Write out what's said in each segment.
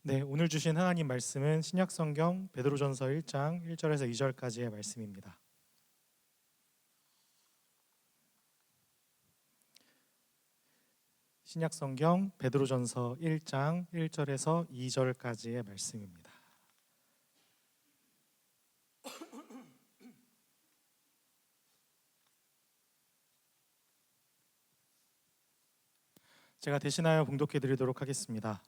네, 오늘 주신 하나님 말씀은 신약성경 베드로전서 1장 1절에서 2절까지의 말씀입니다. 신약성경 베드로전서 1장 1절에서 2절까지의 말씀입니다. 제가 대신하여 봉독해 드리도록 하겠습니다.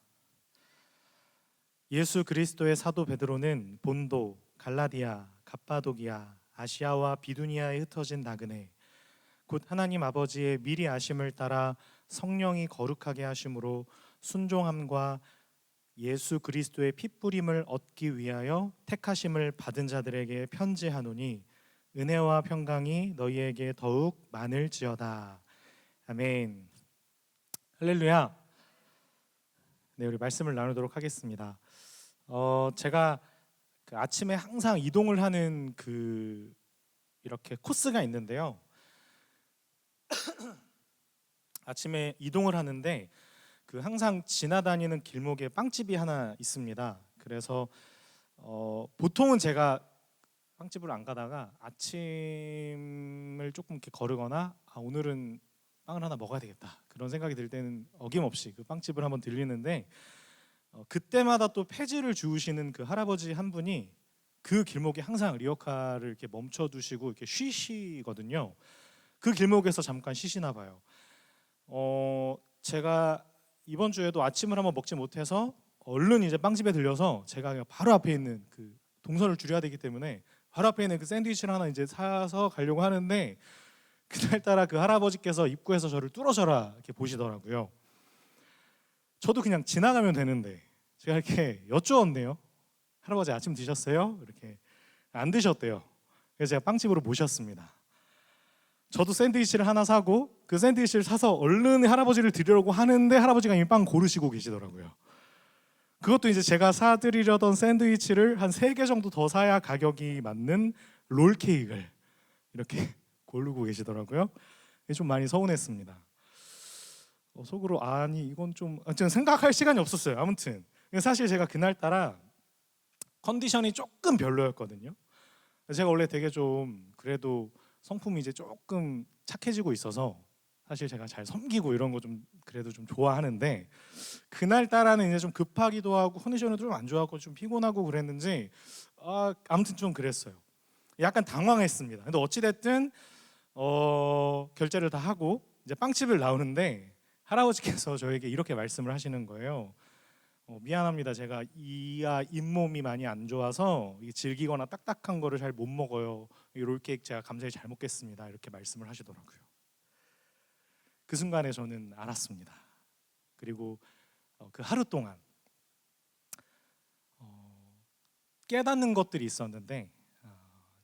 예수 그리스도의 사도 베드로는 본도, 갈라디아, 갑바도기아, 아시아와 비두니아에 흩어진 나그네 곧 하나님 아버지의 미리 아심을 따라 성령이 거룩하게 하심으로 순종함과 예수 그리스도의 핏부림을 얻기 위하여 택하심을 받은 자들에게 편지하노니 은혜와 평강이 너희에게 더욱 많을지어다. 아멘. 할렐루야. 네, 우리 말씀을 나누도록 하겠습니다. 제가 아침에 항상 이동을 하는 이렇게 코스가 있는데요. 아침에 이동을 하는데 항상 지나다니는 길목에 빵집이 하나 있습니다. 그래서 보통은 제가 빵집을 안 가다가 아침을 조금 이렇게 거르거나 오늘은 빵을 하나 먹어야 되겠다 그런 생각이 들 때는 어김없이 그 빵집을 한번 들리는데 그때마다 또 폐지를 주우시는 그 할아버지 한 분이 그 길목에 항상 리어카를 이렇게 멈춰두시고 이렇게 쉬시거든요. 그 길목에서 잠깐 쉬시나 봐요. 제가 이번 주에도 아침을 한번 먹지 못해서 얼른 이제 빵집에 들려서 제가 그냥 바로 앞에 있는 그 동선을 줄여야 되기 때문에 바로 앞에 있는 그 샌드위치를 하나 이제 사서 가려고 하는데 그날따라 그 할아버지께서 입구에서 저를 뚫어져라 이렇게 보시더라고요. 저도 그냥 지나가면 되는데 제가 이렇게 여쭈었네요. 할아버지 아침 드셨어요? 이렇게 안 드셨대요. 그래서 제가 빵집으로 모셨습니다. 저도 샌드위치를 하나 사고 그 샌드위치를 사서 얼른 할아버지를 드리려고 하는데 할아버지가 이미 빵 고르시고 계시더라고요. 그것도 이제 제가 사드리려던 샌드위치를 한 3개 정도 더 사야 가격이 맞는 롤케이크를 이렇게 고르고 계시더라고요. 좀 많이 서운했습니다. 속으로 아니 이건 좀 생각할 시간이 없었어요. 아무튼 사실 제가 그날따라 컨디션이 조금 별로였거든요. 제가 원래 되게 좀 그래도 성품이 이제 조금 착해지고 있어서 사실 제가 잘 섬기고 이런 거 좀 그래도 좀 좋아하는데 그날따라는 이제 좀 급하기도 하고 컨디션이 좀 안 좋았고 좀 피곤하고 그랬는지 아무튼 좀 그랬어요. 약간 당황했습니다. 근데 어찌 됐든 결제를 다 하고 이제 빵집을 나오는데 할아버지께서 저에게 이렇게 말씀을 하시는 거예요. 미안합니다. 제가 이하 잇몸이 많이 안 좋아서 질기거나 딱딱한 거를 잘 못 먹어요. 이 롤케이크 제가 감사히 잘 먹겠습니다. 이렇게 말씀을 하시더라고요. 그 순간에 저는 알았습니다. 그리고 그 하루 동안 깨닫는 것들이 있었는데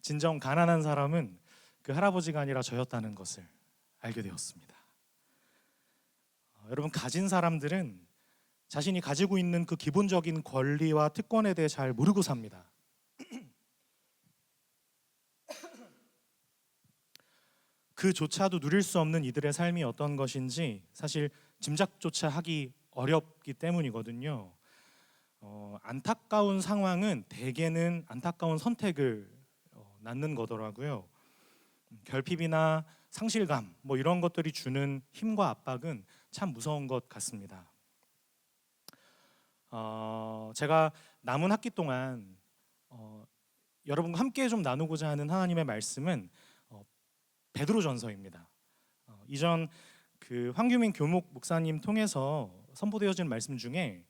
진정 가난한 사람은 그 할아버지가 아니라 저였다는 것을 알게 되었습니다. 여러분, 가진 사람들은 자신이 가지고 있는 그 기본적인 권리와 특권에 대해 잘 모르고 삽니다. 그조차도 누릴 수 없는 이들의 삶이 어떤 것인지 사실 짐작조차 하기 어렵기 때문이거든요. 안타까운 상황은 대개는 안타까운 선택을 낳는 거더라고요. 결핍이나 상실감 이런 것들이 주는 힘과 압박은 참 무서운 것 같습니다. 제가 남은 학기 동안 여러분과 함께 좀 나누고자 하는 하나님의 말씀은 베드로전서입니다. 이전 그 황규민 교목 목사님 통해서 선보되어진 말씀 중에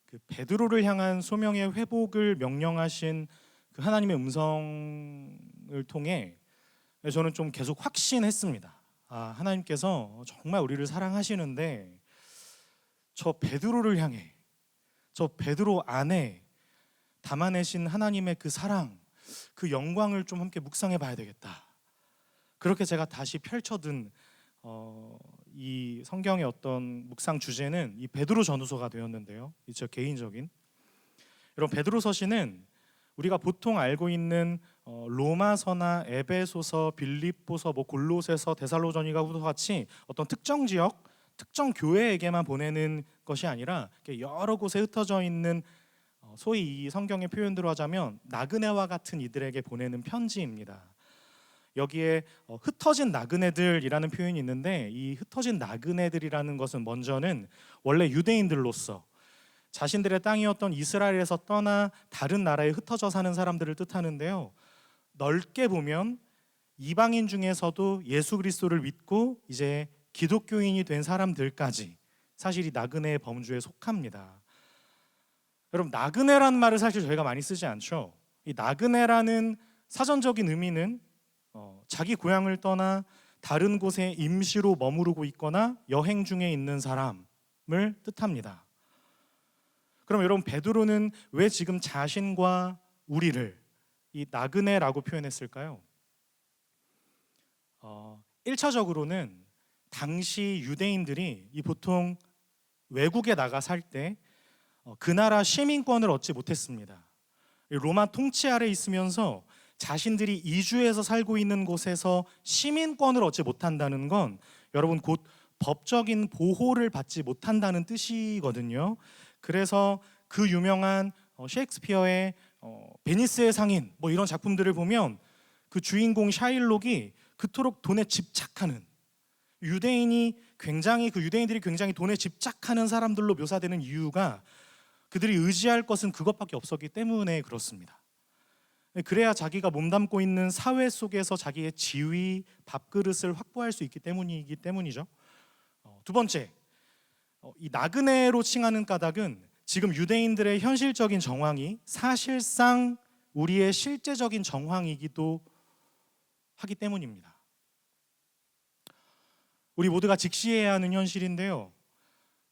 그 베드로를 향한 소명의 회복을 명령하신 그 하나님의 음성을 통해 저는 좀 계속 확신했습니다. 하나님께서 정말 우리를 사랑하시는데 저 베드로를 향해, 저 베드로 안에 담아내신 하나님의 그 사랑, 그 영광을 좀 함께 묵상해 봐야 되겠다. 그렇게 제가 다시 펼쳐든 이 성경의 어떤 묵상 주제는 이 베드로 전후서가 되었는데요. 저 개인적인 여러분, 베드로서시는 우리가 보통 알고 있는 로마서나 에베소서, 빌립보서, 골로새서, 데살로니가후서 같이 어떤 특정 지역, 특정 교회에게만 보내는 것이 아니라 여러 곳에 흩어져 있는 소위 이 성경의 표현대로 하자면 나그네와 같은 이들에게 보내는 편지입니다. 여기에 흩어진 나그네들이라는 표현이 있는데 이 흩어진 나그네들이라는 것은 먼저는 원래 유대인들로서 자신들의 땅이었던 이스라엘에서 떠나 다른 나라에 흩어져 사는 사람들을 뜻하는데요. 넓게 보면 이방인 중에서도 예수 그리스도를 믿고 이제 기독교인이 된 사람들까지 사실 이 나그네의 범주에 속합니다. 여러분, 나그네라는 말을 사실 저희가 많이 쓰지 않죠. 이 나그네라는 사전적인 의미는 자기 고향을 떠나 다른 곳에 임시로 머무르고 있거나 여행 중에 있는 사람을 뜻합니다. 그럼 여러분, 베드로는 왜 지금 자신과 우리를 이 나그네라고 표현했을까요? 1차적으로는 당시 유대인들이 이 보통 외국에 나가 살 때 그 나라 시민권을 얻지 못했습니다. 로마 통치 아래 있으면서 자신들이 이주해서 살고 있는 곳에서 시민권을 얻지 못한다는 건 여러분 곧 법적인 보호를 받지 못한다는 뜻이거든요. 그래서 그 유명한 셰익스피어의 베니스의 상인 뭐 이런 작품들을 보면 그 주인공 샤일록이 그토록 돈에 집착하는 유대인들이 굉장히 돈에 집착하는 사람들로 묘사되는 이유가 그들이 의지할 것은 그것밖에 없었기 때문에 그렇습니다. 그래야 자기가 몸담고 있는 사회 속에서 자기의 지위, 밥그릇을 확보할 수 있기 때문이죠. 두 번째, 이 나그네로 칭하는 까닭은 지금 유대인들의 현실적인 정황이 사실상 우리의 실제적인 정황이기도 하기 때문입니다. 우리 모두가 직시해야 하는 현실인데요.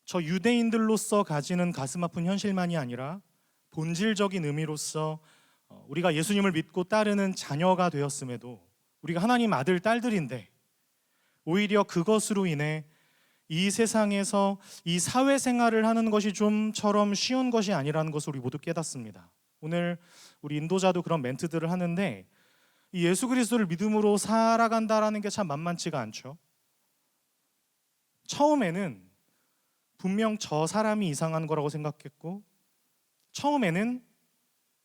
저 유대인들로서 가지는 가슴 아픈 현실만이 아니라 본질적인 의미로서 우리가 예수님을 믿고 따르는 자녀가 되었음에도 우리가 하나님 아들, 딸들인데 오히려 그것으로 인해 이 세상에서 이 사회생활을 하는 것이 좀처럼 쉬운 것이 아니라는 것을 우리 모두 깨닫습니다. 오늘 우리 인도자도 그런 멘트들을 하는데 이 예수 그리스도를 믿음으로 살아간다라는 게 참 만만치가 않죠. 처음에는 분명 저 사람이 이상한 거라고 생각했고 처음에는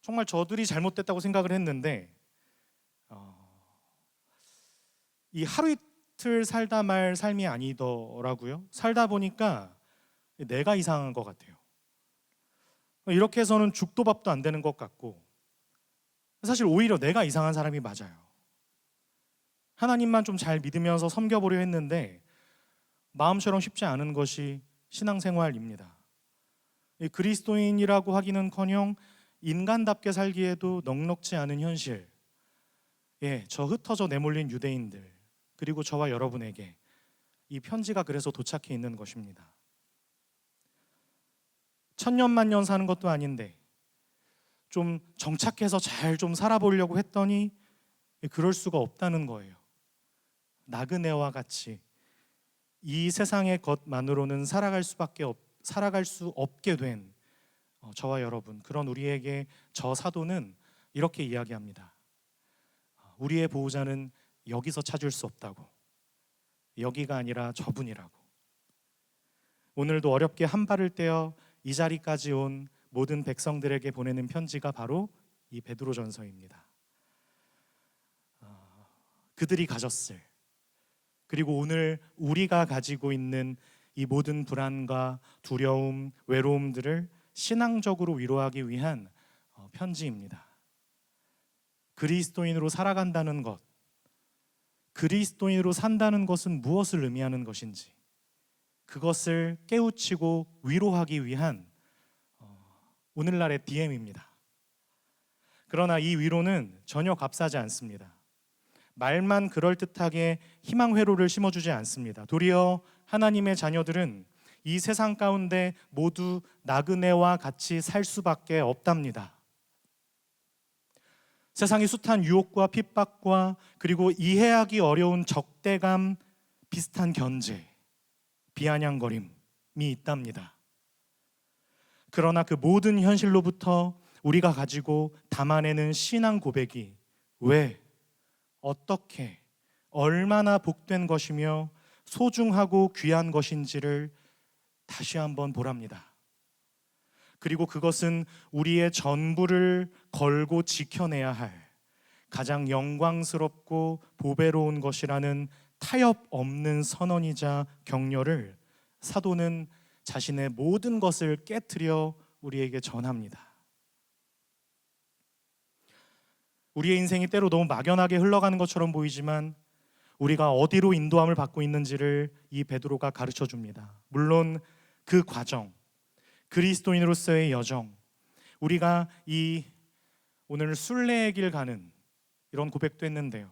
정말 저들이 잘못됐다고 생각을 했는데 이 하루 이틀 살다 말 삶이 아니더라고요. 살다 보니까 내가 이상한 것 같아요. 이렇게 해서는 죽도 밥도 안 되는 것 같고 사실 오히려 내가 이상한 사람이 맞아요. 하나님만 좀 잘 믿으면서 섬겨보려 했는데 마음처럼 쉽지 않은 것이 신앙생활입니다. 그리스도인이라고 하기는커녕 인간답게 살기에도 넉넉지 않은 현실, 저 흩어져 내몰린 유대인들 그리고 저와 여러분에게 이 편지가 그래서 도착해 있는 것입니다. 천년만년 사는 것도 아닌데 좀 정착해서 잘 좀 살아보려고 했더니 그럴 수가 없다는 거예요. 나그네와 같이 이 세상의 것만으로는 살아갈 수 없게 된 저와 여러분, 그런 우리에게 저 사도는 이렇게 이야기합니다. 우리의 보호자는 여기서 찾을 수 없다고. 여기가 아니라 저분이라고. 오늘도 어렵게 한 발을 떼어 이 자리까지 온 모든 백성들에게 보내는 편지가 바로 이 베드로전서입니다. 그들이 가졌을, 그리고 오늘 우리가 가지고 있는 이 모든 불안과 두려움, 외로움들을 신앙적으로 위로하기 위한 편지입니다. 그리스도인으로 살아간다는 것, 그리스도인으로 산다는 것은 무엇을 의미하는 것인지 그것을 깨우치고 위로하기 위한 오늘날의 DM입니다. 그러나 이 위로는 전혀 값싸지 않습니다. 말만 그럴듯하게 희망 회로를 심어주지 않습니다. 도리어 하나님의 자녀들은 이 세상 가운데 모두 나그네와 같이 살 수밖에 없답니다. 세상의 숱한 유혹과 핍박과 그리고 이해하기 어려운 적대감, 비슷한 견제, 비아냥거림이 있답니다. 그러나 그 모든 현실로부터 우리가 가지고 담아내는 신앙 고백이 왜, 어떻게, 얼마나 복된 것이며 소중하고 귀한 것인지를 다시 한번 보랍니다. 그리고 그것은 우리의 전부를 걸고 지켜내야 할 가장 영광스럽고 보배로운 것이라는 타협 없는 선언이자 격려를 사도는 자신의 모든 것을 깨트려 우리에게 전합니다. 우리의 인생이 때로 너무 막연하게 흘러가는 것처럼 보이지만 우리가 어디로 인도함을 받고 있는지를 이 베드로가 가르쳐 줍니다. 물론 그 과정, 그리스도인으로서의 여정, 우리가 이 오늘 순례의 길 가는 이런 고백도 했는데요.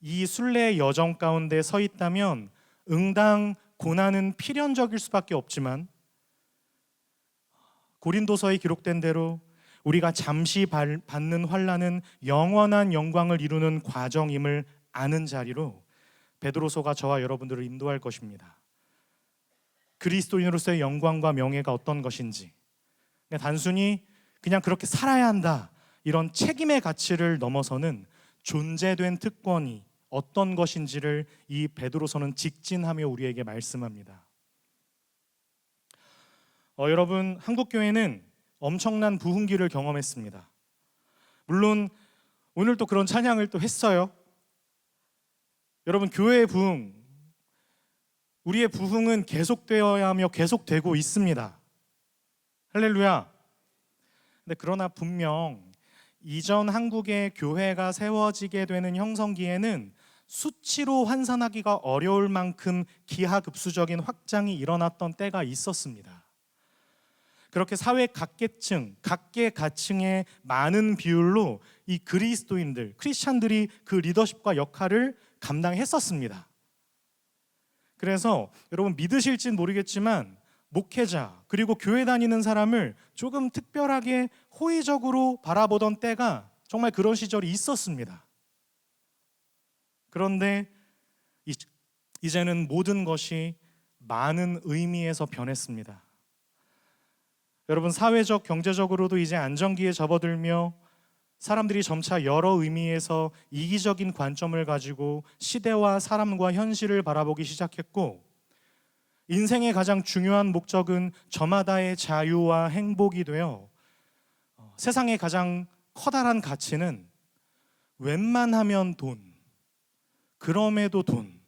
이 순례의 여정 가운데 서 있다면 응당 고난은 필연적일 수밖에 없지만 고린도서에 기록된 대로 우리가 잠시 받는 환난은 영원한 영광을 이루는 과정임을 아는 자리로 베드로서가 저와 여러분들을 인도할 것입니다. 그리스도인으로서의 영광과 명예가 어떤 것인지, 단순히 그냥 그렇게 살아야 한다 이런 책임의 가치를 넘어서는 존재된 특권이 어떤 것인지를 이 베드로서는 직진하며 우리에게 말씀합니다. 여러분, 한국교회는 엄청난 부흥기를 경험했습니다. 물론 오늘 또 그런 찬양을 또 했어요. 여러분, 교회의 부흥, 우리의 부흥은 계속되어야 하며 계속되고 있습니다. 할렐루야. 근데 그러나 분명 이전 한국의 교회가 세워지게 되는 형성기에는 수치로 환산하기가 어려울 만큼 기하급수적인 확장이 일어났던 때가 있었습니다. 그렇게 사회 각계층, 각계가층의 많은 비율로 이 그리스도인들, 크리스찬들이 그 리더십과 역할을 감당했었습니다. 그래서 여러분 믿으실진 모르겠지만 목회자 그리고 교회 다니는 사람을 조금 특별하게 호의적으로 바라보던 때가 정말 그런 시절이 있었습니다. 그런데 이제는 모든 것이 많은 의미에서 변했습니다. 여러분, 사회적, 경제적으로도 이제 안정기에 접어들며 사람들이 점차 여러 의미에서 이기적인 관점을 가지고 시대와 사람과 현실을 바라보기 시작했고, 인생의 가장 중요한 목적은 저마다의 자유와 행복이 되어 세상의 가장 커다란 가치는 웬만하면 돈, 그럼에도 돈,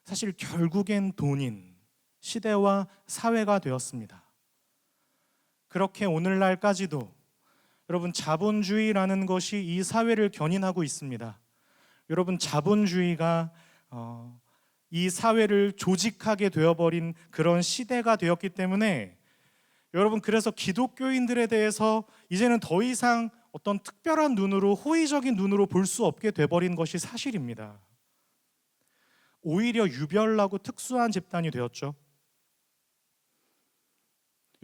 사실 결국엔 돈인 시대와 사회가 되었습니다. 그렇게 오늘날까지도 여러분, 자본주의라는 것이 이 사회를 견인하고 있습니다. 여러분, 자본주의가 이 사회를 조직하게 되어버린 그런 시대가 되었기 때문에 여러분, 그래서 기독교인들에 대해서 이제는 더 이상 어떤 특별한 눈으로, 호의적인 눈으로 볼 수 없게 돼버린 것이 사실입니다. 오히려 유별나고 특수한 집단이 되었죠.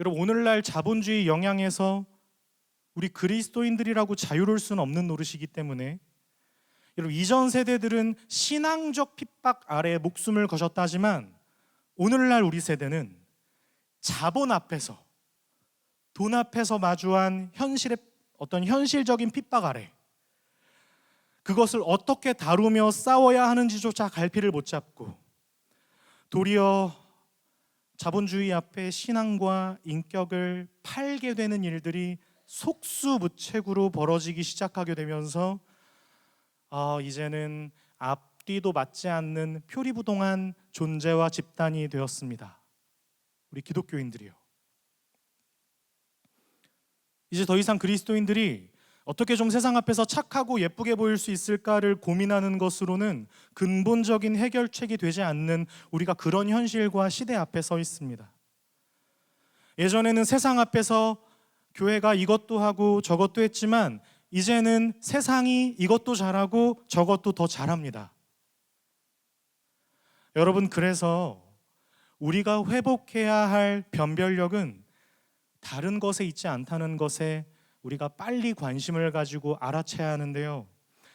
여러분, 오늘날 자본주의 영향에서 우리 그리스도인들이라고 자유로울 수는 없는 노릇이기 때문에 여러분, 이전 세대들은 신앙적 핍박 아래 목숨을 거셨다지만 오늘날 우리 세대는 자본 앞에서, 돈 앞에서 마주한 현실의 어떤 현실적인 핍박 아래 그것을 어떻게 다루며 싸워야 하는지조차 갈피를 못 잡고 도리어 자본주의 앞에 신앙과 인격을 팔게 되는 일들이 속수무책으로 벌어지기 시작하게 되면서 이제는 앞뒤도 맞지 않는 표리부동한 존재와 집단이 되었습니다. 우리 기독교인들이요. 이제 더 이상 그리스도인들이 어떻게 좀 세상 앞에서 착하고 예쁘게 보일 수 있을까를 고민하는 것으로는 근본적인 해결책이 되지 않는 우리가 그런 현실과 시대 앞에 서 있습니다. 예전에는 세상 앞에서 교회가 이것도 하고 저것도 했지만 이제는 세상이 이것도 잘하고 저것도 더 잘합니다. 여러분, 그래서 우리가 회복해야 할 변별력은 다른 것에 있지 않다는 것에 우리가 빨리 관심을 가지고 알아채야 하는데요.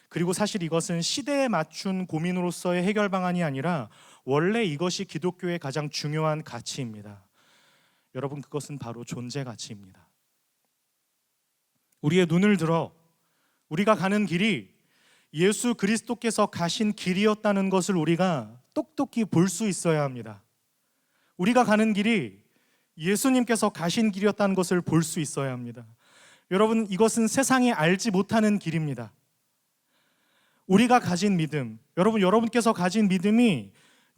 그리고 사실 이것은 시대에 맞춘 고민으로서의 해결 방안이 아니라 원래 이것이 기독교의 가장 중요한 가치입니다. 여러분, 그것은 바로 존재 가치입니다. 우리의 눈을 들어 우리가 가는 길이 예수 그리스도께서 가신 길이었다는 것을 우리가 똑똑히 볼 수 있어야 합니다. 우리가 가는 길이 예수님께서 가신 길이었다는 것을 볼 수 있어야 합니다. 여러분, 이것은 세상이 알지 못하는 길입니다. 우리가 가진 믿음, 여러분께서 가진 믿음이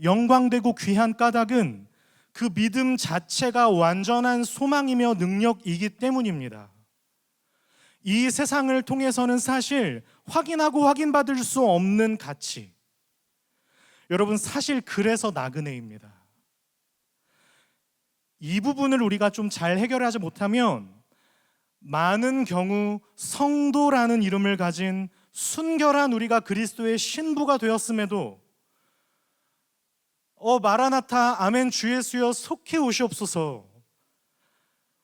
영광되고 귀한 까닭은 그 믿음 자체가 완전한 소망이며 능력이기 때문입니다. 이 세상을 통해서는 사실 확인하고 확인받을 수 없는 가치, 여러분, 사실 그래서 나그네입니다. 이 부분을 우리가 좀 잘 해결하지 못하면 많은 경우 성도라는 이름을 가진 순결한 우리가 그리스도의 신부가 되었음에도 마라나타 아멘 주 예수여 속히 오시옵소서,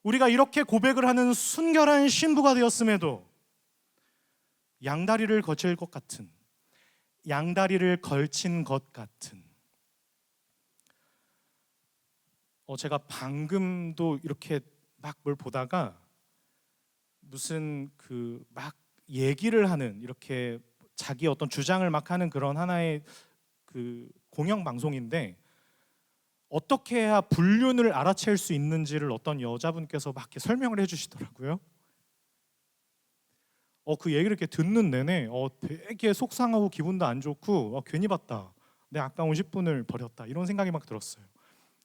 우리가 이렇게 고백을 하는 순결한 신부가 되었음에도 양다리를 거칠 것 같은, 양다리를 걸친 것 같은, 제가 방금도 이렇게 막 뭘 보다가 무슨 막 얘기를 하는, 이렇게 자기 어떤 주장을 막 하는 그런 하나의 공영 방송인데, 어떻게 해야 불륜을 알아챌 수 있는지를 어떤 여자분께서 막 이렇게 설명을 해주시더라고요. 그 얘기를 이렇게 듣는 내내 되게 속상하고 기분도 안 좋고 괜히 봤다, 내 아까운 10분을 버렸다, 이런 생각이 막 들었어요.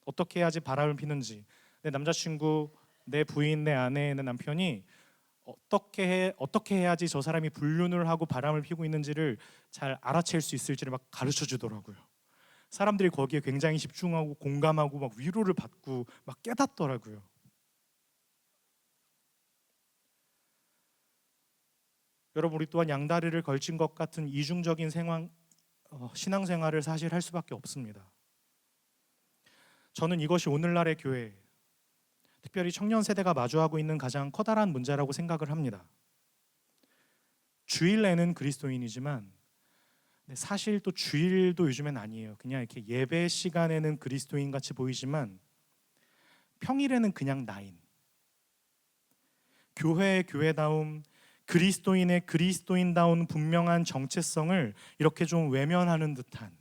어떻게 해야지 바람을 피는지, 내 남자친구, 내 부인, 내 아내, 내 남편이 어떻게 해야지 저 사람이 불륜을 하고 바람을 피고 있는지를 잘 알아챌 수 있을지를 막 가르쳐 주더라고요. 사람들이 거기에 굉장히 집중하고 공감하고 막 위로를 받고 막 깨닫더라고요. 여러분, 우리 또한 양다리를 걸친 것 같은 이중적인 신앙생활을 사실 할 수밖에 없습니다. 저는 이것이 오늘날의 교회, 특별히 청년 세대가 마주하고 있는 가장 커다란 문제라고 생각을 합니다. 주일 내는 그리스도인이지만 사실 또 주일도 요즘엔 아니에요. 그냥 이렇게 예배 시간에는 그리스도인 같이 보이지만 평일에는 그냥 나인, 교회의 교회다움, 그리스도인의 그리스도인다운 분명한 정체성을 이렇게 좀 외면하는 듯한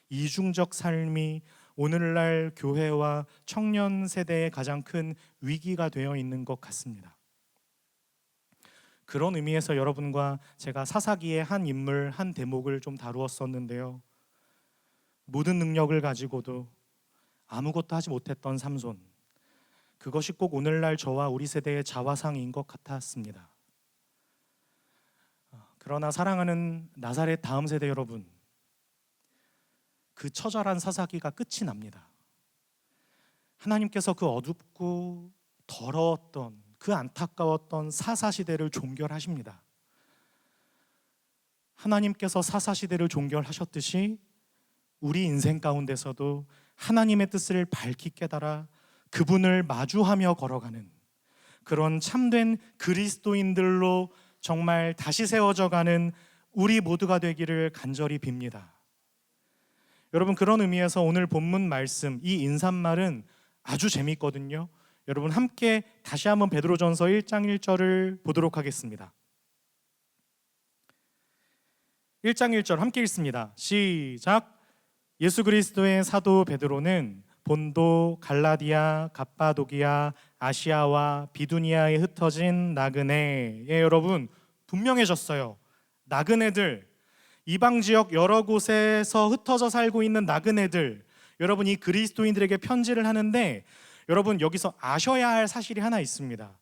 이중적 삶이 오늘날 교회와 청년 세대의 가장 큰 위기가 되어 있는 것 같습니다. 그런 의미에서 여러분과 제가 사사기의 한 인물, 한 대목을 좀 다루었었는데요. 모든 능력을 가지고도 아무것도 하지 못했던 삼손, 그것이 꼭 오늘날 저와 우리 세대의 자화상인 것 같았습니다. 그러나 사랑하는 나사렛 다음 세대 여러분, 그 처절한 사사기가 끝이 납니다. 하나님께서 그 어둡고 더러웠던, 그 안타까웠던 사사시대를 종결하십니다. 하나님께서 사사시대를 종결하셨듯이 우리 인생 가운데서도 하나님의 뜻을 밝히 깨달아 그분을 마주하며 걸어가는 그런 참된 그리스도인들로 정말 다시 세워져가는 우리 모두가 되기를 간절히 빕니다. 여러분, 그런 의미에서 오늘 본문 말씀, 이 인사말은 아주 재미있거든요. 여러분, 함께 다시 한번 베드로전서 1장 1절을 보도록 하겠습니다. 1장 1절 함께 읽습니다. 시작. 예수 그리스도의 사도 베드로는 본도, 갈라디아, 갑바도기아, 아시아와 비두니아에 흩어진 나그네에, 여러분 분명해졌어요. 나그네들, 이방 지역 여러 곳에서 흩어져 살고 있는 나그네들, 여러분 이 그리스도인들에게 편지를 하는데, 여러분 여기서 아셔야 할 사실이 하나 있습니다.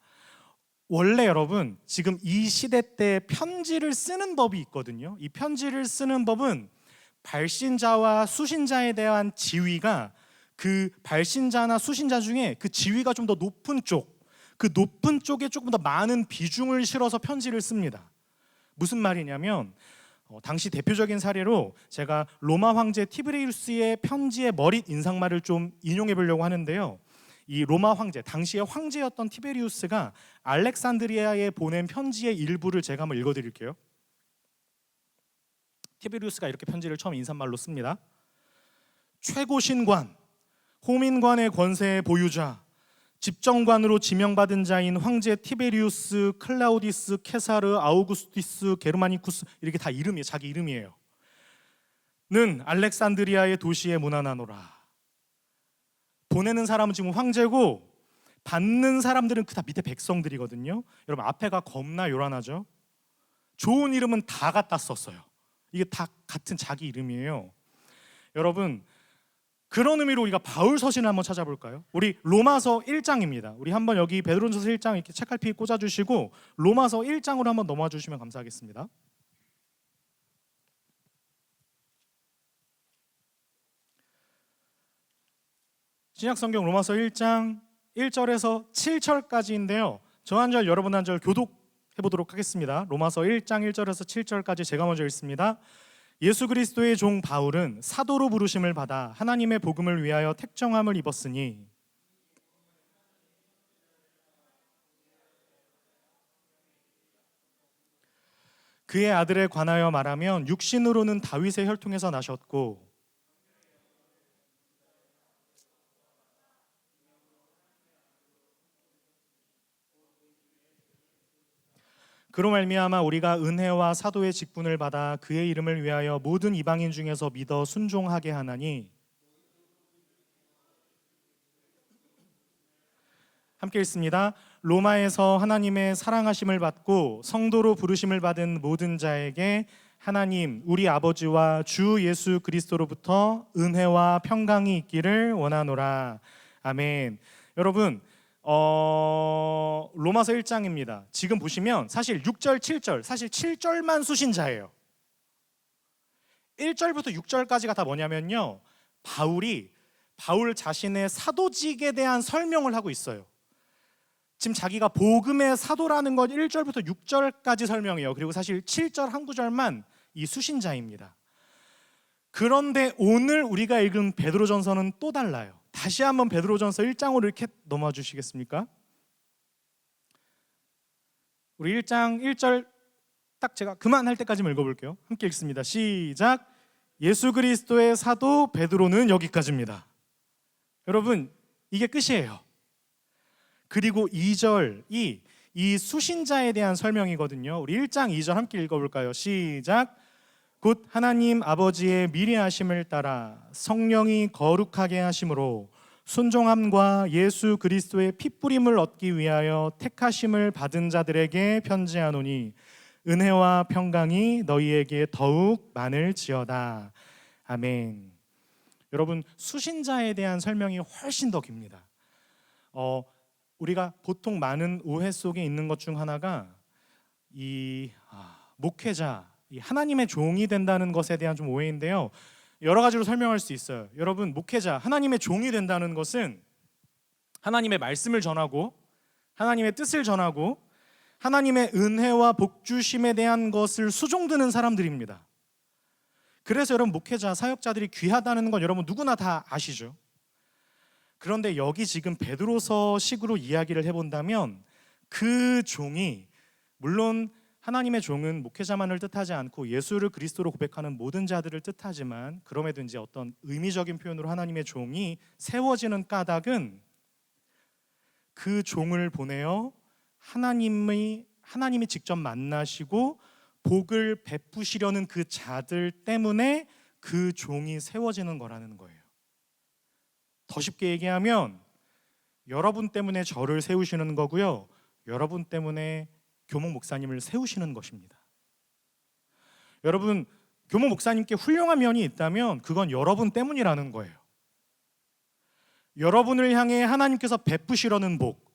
원래 여러분 지금 이 시대 때 편지를 쓰는 법이 있거든요. 이 편지를 쓰는 법은 발신자와 수신자에 대한 지위가 그 발신자나 수신자 중에 그 지위가 좀 더 높은 쪽, 그 높은 쪽에 조금 더 많은 비중을 실어서 편지를 씁니다. 무슨 말이냐면 당시 대표적인 사례로 제가 로마 황제 티베리우스의 편지의 머릿 인상말을 좀 인용해 보려고 하는데요. 이 로마 황제, 당시의 황제였던 티베리우스가 알렉산드리아에 보낸 편지의 일부를 제가 한번 읽어드릴게요. 티베리우스가 이렇게 편지를 처음 인사말로 씁니다. 최고 신관, 호민관의 권세의 보유자, 집정관으로 지명받은 자인 황제 티베리우스, 클라우디스, 케사르, 아우구스티스, 게르마니쿠스, 이렇게 다 이름이에요. 자기 이름이에요. 알렉산드리아의 도시에 문안하노라. 보내는 사람은 지금 황제고 받는 사람들은 그 다 밑에 백성들이거든요. 여러분 앞에가 겁나 요란하죠. 좋은 이름은 다 갖다 썼어요. 이게 다 같은 자기 이름이에요. 여러분 그런 의미로 우리가 바울 서신을 한번 찾아볼까요? 우리 로마서 1장입니다. 우리 한번 여기 베드로전서 1장 이렇게 책갈피 꽂아주시고 로마서 1장으로 한번 넘어와 주시면 감사하겠습니다. 신약성경 로마서 1장 1절에서 7절까지인데요. 저 한 절 여러분 한 절 교독해보도록 하겠습니다. 로마서 1장 1절에서 7절까지 제가 먼저 읽습니다. 예수 그리스도의 종 바울은 사도로 부르심을 받아 하나님의 복음을 위하여 택정함을 입었으니 그의 아들에 관하여 말하면 육신으로는 다윗의 혈통에서 나셨고 그로 말미암아 우리가 은혜와 사도의 직분을 받아 그의 이름을 위하여 모든 이방인 중에서 믿어 순종하게 하나니 함께 읽습니다. 로마에서 하나님의 사랑하심을 받고 성도로 부르심을 받은 모든 자에게 하나님 우리 아버지와 주 예수 그리스도로부터 은혜와 평강이 있기를 원하노라. 아멘. 여러분 로마서 1장입니다. 지금 보시면 사실 6절, 7절, 사실 7절만 수신자예요. 1절부터 6절까지가 다 뭐냐면요. 바울 자신의 사도직에 대한 설명을 하고 있어요. 지금 자기가 복음의 사도라는 건 1절부터 6절까지 설명해요. 그리고 사실 7절 한 구절만 이 수신자입니다. 그런데 오늘 우리가 읽은 베드로전서는 또 달라요. 다시 한번 베드로전서 1장으로 이렇게 넘어와 주시겠습니까? 우리 1장 1절 딱 제가 그만할 때까지만 읽어볼게요. 함께 읽습니다. 시작. 예수 그리스도의 사도 베드로는 여기까지입니다. 여러분 이게 끝이에요. 그리고 2절이 이 수신자에 대한 설명이거든요. 우리 1장 2절 함께 읽어볼까요? 시작. 곧 하나님 아버지의 미리 하심을 따라 성령이 거룩하게 하심으로 순종함과 예수 그리스도의 핏부림을 얻기 위하여 택하심을 받은 자들에게 편지하노니 은혜와 평강이 너희에게 더욱 많을지어다. 아멘. 여러분 수신자에 대한 설명이 훨씬 더 깁니다. 우리가 보통 많은 오해 속에 있는 것 중 하나가 이 목회자, 이 하나님의 종이 된다는 것에 대한 좀 오해인데요. 여러 가지로 설명할 수 있어요. 여러분 목회자, 하나님의 종이 된다는 것은 하나님의 말씀을 전하고 하나님의 뜻을 전하고 하나님의 은혜와 복주심에 대한 것을 수종드는 사람들입니다. 그래서 여러분 목회자, 사역자들이 귀하다는 건 여러분 누구나 다 아시죠? 그런데 여기 지금 베드로서 식으로 이야기를 해본다면 그 종이 물론 하나님의 종은 목회자만을 뜻하지 않고 예수를 그리스도로 고백하는 모든 자들을 뜻하지만 그럼에도 이제 어떤 의미적인 표현으로 하나님의 종이 세워지는 까닭은 그 종을 보내어 하나님이 직접 만나시고 복을 베푸시려는 그 자들 때문에 그 종이 세워지는 거라는 거예요. 더 쉽게 얘기하면 여러분 때문에 저를 세우시는 거고요. 여러분 때문에 교목 목사님을 세우시는 것입니다. 여러분 교목 목사님께 훌륭한 면이 있다면 그건 여러분 때문이라는 거예요. 여러분을 향해 하나님께서 베푸시려는 복,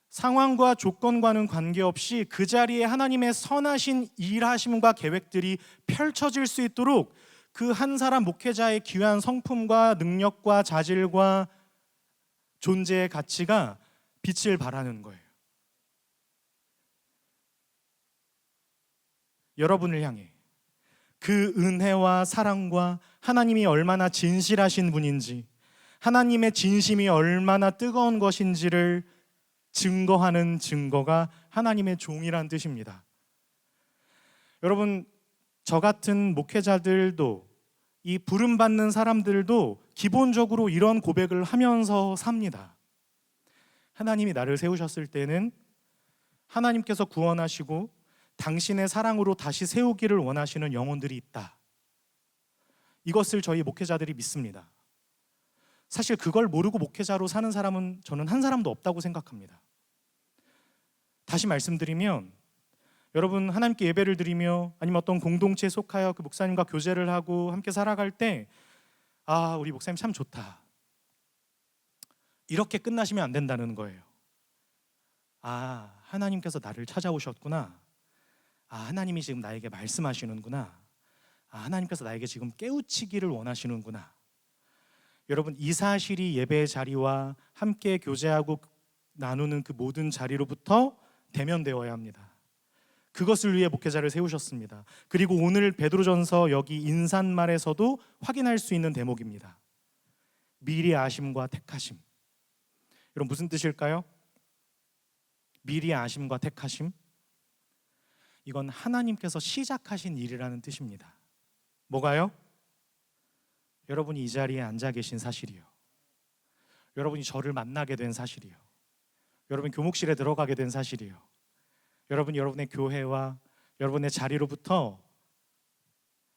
상황과 조건과는 관계없이 그 자리에 하나님의 선하신 일하심과 계획들이 펼쳐질 수 있도록 그 한 사람 목회자의 귀한 성품과 능력과 자질과 존재의 가치가 빛을 발하는 거예요. 여러분을 향해 그 은혜와 사랑과 하나님이 얼마나 진실하신 분인지, 하나님의 진심이 얼마나 뜨거운 것인지를 증거하는 증거가 하나님의 종이란 뜻입니다. 여러분 저 같은 목회자들도 이 부름받는 사람들도 기본적으로 이런 고백을 하면서 삽니다. 하나님이 나를 세우셨을 때는 하나님께서 구원하시고 당신의 사랑으로 다시 세우기를 원하시는 영혼들이 있다. 이것을 저희 목회자들이 믿습니다. 사실 그걸 모르고 목회자로 사는 사람은 저는 한 사람도 없다고 생각합니다. 다시 말씀드리면 여러분 하나님께 예배를 드리며 아니면 어떤 공동체에 속하여 그 목사님과 교제를 하고 함께 살아갈 때 우리 목사님 참 좋다, 이렇게 끝나시면 안 된다는 거예요. 하나님께서 나를 찾아오셨구나. 하나님이 지금 나에게 말씀하시는구나. 하나님께서 나에게 지금 깨우치기를 원하시는구나. 여러분, 이 사실이 예배의 자리와 함께 교제하고 나누는 그 모든 자리로부터 대면되어야 합니다. 그것을 위해 목회자를 세우셨습니다. 그리고 오늘 베드로전서 여기 인사말에서도 확인할 수 있는 대목입니다. 미리 아심과 택하심. 여러분, 무슨 뜻일까요? 미리 아심과 택하심, 이건 하나님께서 시작하신 일이라는 뜻입니다. 뭐가요? 여러분이 이 자리에 앉아 계신 사실이요, 여러분이 저를 만나게 된 사실이요, 여러분이 교목실에 들어가게 된 사실이요, 여러분이 여러분의 교회와 여러분의 자리로부터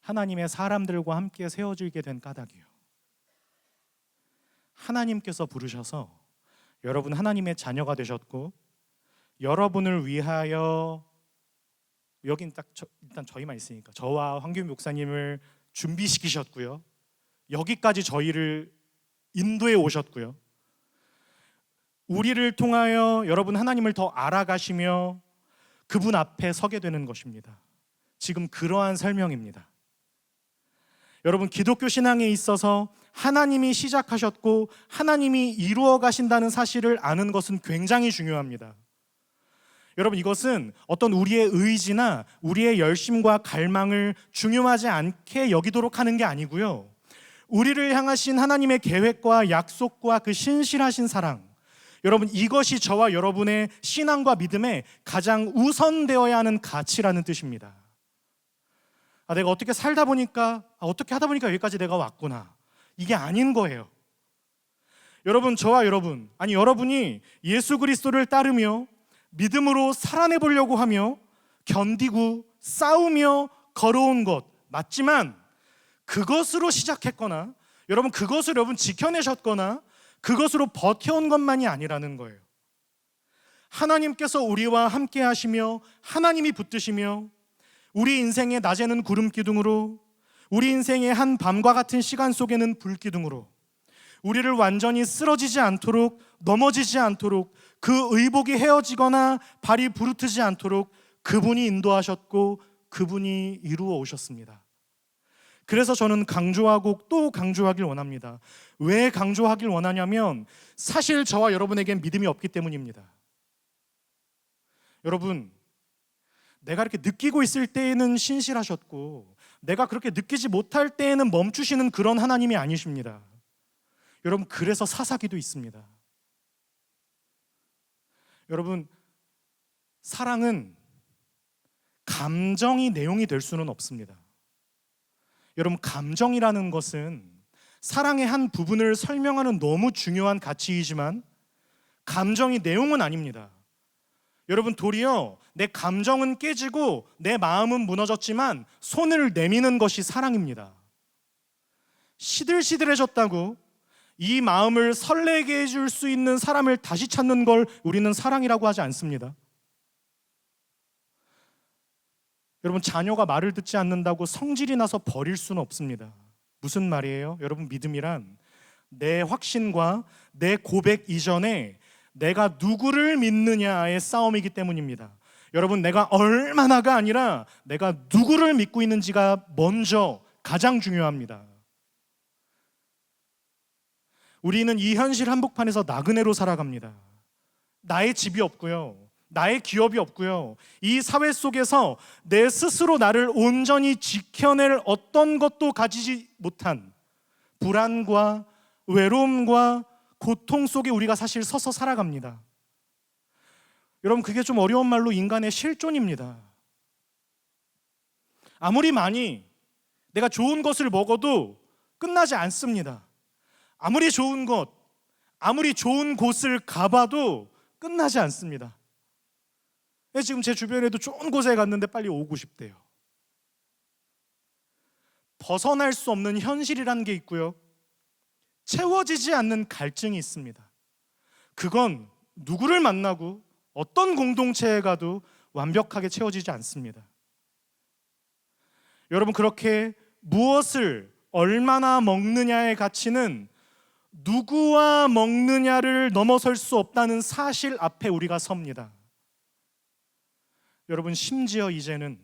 하나님의 사람들과 함께 세워지게 된 까닭이요. 하나님께서 부르셔서 여러분 하나님의 자녀가 되셨고, 여러분을 위하여, 여긴 일단 저희만 있으니까 저와 황규민 목사님을 준비시키셨고요, 여기까지 저희를 인도해 오셨고요, 우리를 통하여 여러분 하나님을 더 알아가시며 그분 앞에 서게 되는 것입니다. 지금 그러한 설명입니다. 여러분, 기독교 신앙에 있어서 하나님이 시작하셨고 하나님이 이루어 가신다는 사실을 아는 것은 굉장히 중요합니다. 여러분, 이것은 어떤 우리의 의지나 우리의 열심과 갈망을 중요하지 않게 여기도록 하는 게 아니고요, 우리를 향하신 하나님의 계획과 약속과 그 신실하신 사랑, 여러분, 이것이 저와 여러분의 신앙과 믿음에 가장 우선되어야 하는 가치라는 뜻입니다. 내가 어떻게 살다 보니까, 어떻게 하다 보니까 여기까지 내가 왔구나, 이게 아닌 거예요. 여러분, 저와 여러분, 여러분이 예수 그리스도를 따르며 믿음으로 살아내 보려고 하며 견디고 싸우며 걸어온 것 맞지만, 그것으로 시작했거나 여러분 그것을 지켜내셨거나 그것으로 버텨온 것만이 아니라는 거예요. 하나님께서 우리와 함께 하시며 하나님이 붙드시며 우리 인생의 낮에는 구름 기둥으로, 우리 인생의 한 밤과 같은 시간 속에는 불 기둥으로 우리를 완전히 쓰러지지 않도록, 넘어지지 않도록, 그 의복이 헤어지거나 발이 부르트지 않도록 그분이 인도하셨고 그분이 이루어 오셨습니다. 그래서 저는 강조하고 또 강조하길 원합니다. 왜 강조하길 원하냐면 사실 저와 여러분에겐 믿음이 없기 때문입니다. 여러분, 내가 이렇게 느끼고 있을 때에는 신실하셨고 내가 그렇게 느끼지 못할 때에는 멈추시는 그런 하나님이 아니십니다. 여러분, 그래서 사사기도 있습니다. 여러분, 사랑은 감정이 내용이 될 수는 없습니다. 여러분, 감정이라는 것은 사랑의 한 부분을 설명하는 너무 중요한 가치이지만 감정이 내용은 아닙니다. 여러분, 도리어 내 감정은 깨지고 내 마음은 무너졌지만 손을 내미는 것이 사랑입니다. 시들시들해졌다고 이 마음을 설레게 해줄 수 있는 사람을 다시 찾는 걸 우리는 사랑이라고 하지 않습니다. 여러분, 자녀가 말을 듣지 않는다고 성질이 나서 버릴 수는 없습니다. 무슨 말이에요? 여러분, 믿음이란 내 확신과 내 고백 이전에 내가 누구를 믿느냐의 싸움이기 때문입니다. 여러분, 내가 얼마나가 아니라 내가 누구를 믿고 있는지가 먼저 가장 중요합니다. 우리는 이 현실 한복판에서 나그네로 살아갑니다. 나의 집이 없고요, 나의 기업이 없고요, 이 사회 속에서 내 스스로 나를 온전히 지켜낼 어떤 것도 가지지 못한 불안과 외로움과 고통 속에 우리가 사실 서서 살아갑니다. 여러분, 그게 좀 어려운 말로 인간의 실존입니다. 아무리 많이 내가 좋은 것을 먹어도 끝나지 않습니다. 아무리 좋은 것, 아무리 좋은 곳을 가봐도 끝나지 않습니다. 지금 제 주변에도 좋은 곳에 갔는데 빨리 오고 싶대요. 벗어날 수 없는 현실이라는 게 있고요. 채워지지 않는 갈증이 있습니다. 그건 누구를 만나고 어떤 공동체에 가도 완벽하게 채워지지 않습니다. 여러분, 그렇게 무엇을 얼마나 먹느냐의 가치는 누구와 먹느냐를 넘어설 수 없다는 사실 앞에 우리가 섭니다. 여러분, 심지어 이제는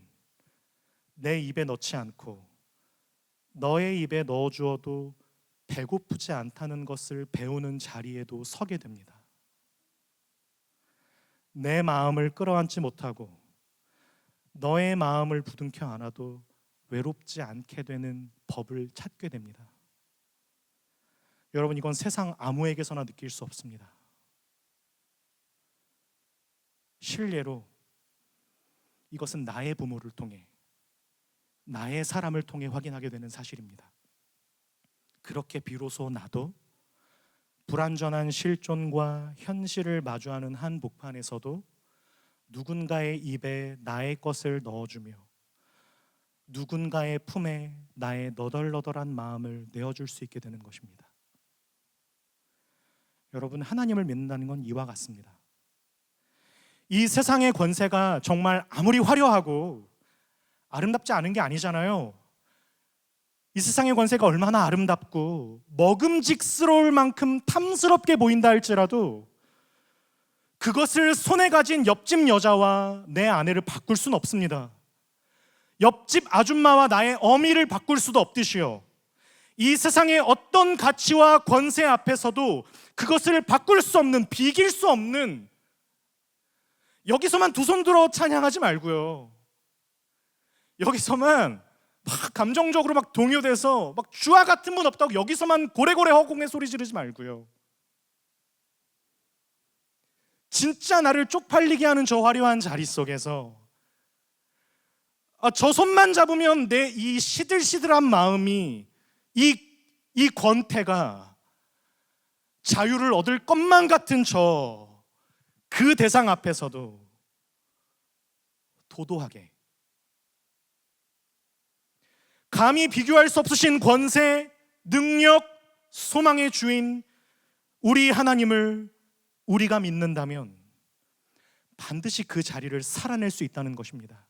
내 입에 넣지 않고 너의 입에 넣어주어도 배고프지 않다는 것을 배우는 자리에도 서게 됩니다. 내 마음을 끌어안지 못하고 너의 마음을 부둥켜 안아도 외롭지 않게 되는 법을 찾게 됩니다. 여러분, 이건 세상 아무에게서나 느낄 수 없습니다. 실례로 이것은 나의 부모를 통해, 나의 사람을 통해 확인하게 되는 사실입니다. 그렇게 비로소 나도 불완전한 실존과 현실을 마주하는 한복판에서도 누군가의 입에 나의 것을 넣어주며 누군가의 품에 나의 너덜너덜한 마음을 내어줄 수 있게 되는 것입니다. 여러분, 하나님을 믿는다는 건 이와 같습니다. 이 세상의 권세가 정말 아무리 화려하고 아름답지 않은 게 아니잖아요. 이 세상의 권세가 얼마나 아름답고 먹음직스러울 만큼 탐스럽게 보인다 할지라도 그것을 손에 가진 옆집 여자와 내 아내를 바꿀 수는 없습니다. 옆집 아줌마와 나의 어미를 바꿀 수도 없듯이요, 이 세상의 어떤 가치와 권세 앞에서도 그것을 바꿀 수 없는, 비길 수 없는, 여기서만 두 손 들어 찬양하지 말고요, 여기서만 막 감정적으로 막 동요돼서 막 주와 같은 분 없다고 여기서만 고래고래 허공에 소리 지르지 말고요, 진짜 나를 쪽팔리게 하는 저 화려한 자리 속에서 저 손만 잡으면 내 이 시들시들한 마음이, 이 권태가 자유를 얻을 것만 같은 그 대상 앞에서도 도도하게, 감히 비교할 수 없으신 권세, 능력, 소망의 주인 우리 하나님을 우리가 믿는다면 반드시 그 자리를 살아낼 수 있다는 것입니다.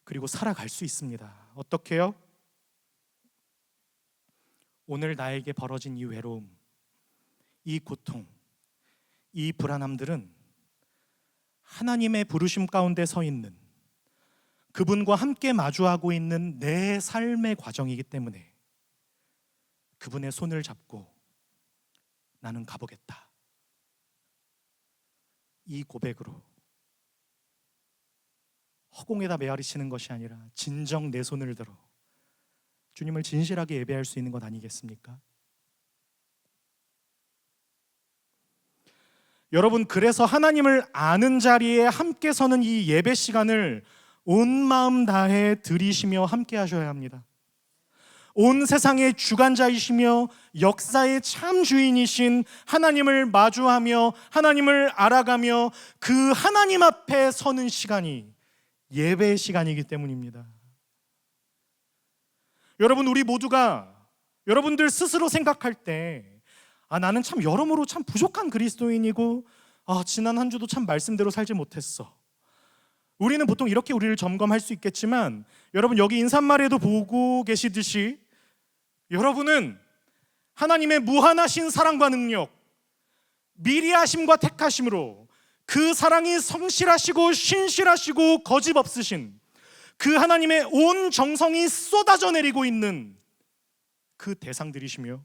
그리고 살아갈 수 있습니다. 어떻게요? 오늘 나에게 벌어진 이 외로움, 이 고통, 이 불안함들은 하나님의 부르심 가운데 서 있는, 그분과 함께 마주하고 있는 내 삶의 과정이기 때문에 그분의 손을 잡고 나는 가보겠다, 이 고백으로 허공에다 메아리치는 것이 아니라 진정 내 손을 들어 주님을 진실하게 예배할 수 있는 것 아니겠습니까? 여러분, 그래서 하나님을 아는 자리에 함께 서는 이 예배 시간을 온 마음 다해 드리시며 함께 하셔야 합니다. 온 세상의 주관자이시며 역사의 참 주인이신 하나님을 마주하며 하나님을 알아가며 그 하나님 앞에 서는 시간이 예배의 시간이기 때문입니다. 여러분, 우리 모두가, 여러분들 스스로 생각할 때 나는 참 여러모로 참 부족한 그리스도인이고 지난 한 주도 참 말씀대로 살지 못했어, 우리는 보통 이렇게 우리를 점검할 수 있겠지만, 여러분, 여기 인사말에도 보고 계시듯이 여러분은 하나님의 무한하신 사랑과 능력, 미리 하심과 택하심으로 그 사랑이 성실하시고 신실하시고 거짓없으신 그 하나님의 온 정성이 쏟아져 내리고 있는 그 대상들이시며,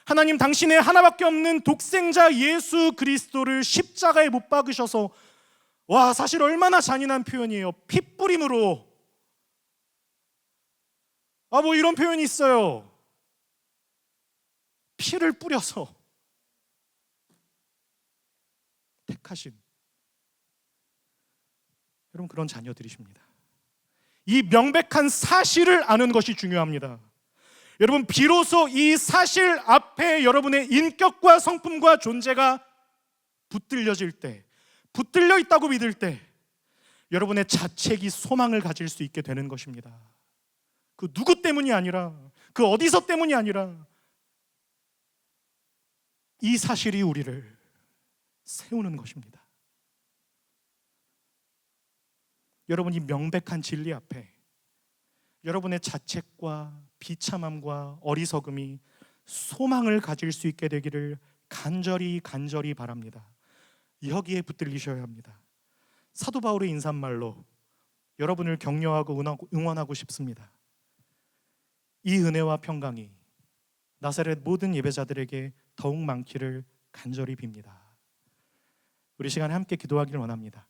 하나님 당신의 하나밖에 없는 독생자 예수 그리스도를 십자가에 못 박으셔서, 사실 얼마나 잔인한 표현이에요. 핏부림으로, 뭐 이런 표현이 있어요. 피를 뿌려서 택하신 여러분, 그런 자녀들이십니다. 이 명백한 사실을 아는 것이 중요합니다. 여러분, 비로소 이 사실 앞에 여러분의 인격과 성품과 존재가 붙들려질 때, 붙들려 있다고 믿을 때 여러분의 자책이 소망을 가질 수 있게 되는 것입니다. 그 누구 때문이 아니라, 그 어디서 때문이 아니라 이 사실이 우리를 세우는 것입니다. 여러분이 명백한 진리 앞에 여러분의 자책과 비참함과 어리석음이 소망을 가질 수 있게 되기를 간절히 바랍니다. 여기에 붙들리셔야 합니다. 사도 바울의 인사말로 여러분을 격려하고 응원하고 싶습니다. 이 은혜와 평강이 나사렛 모든 예배자들에게 더욱 많기를 간절히 빕니다. 우리 시간에 함께 기도하기를 원합니다.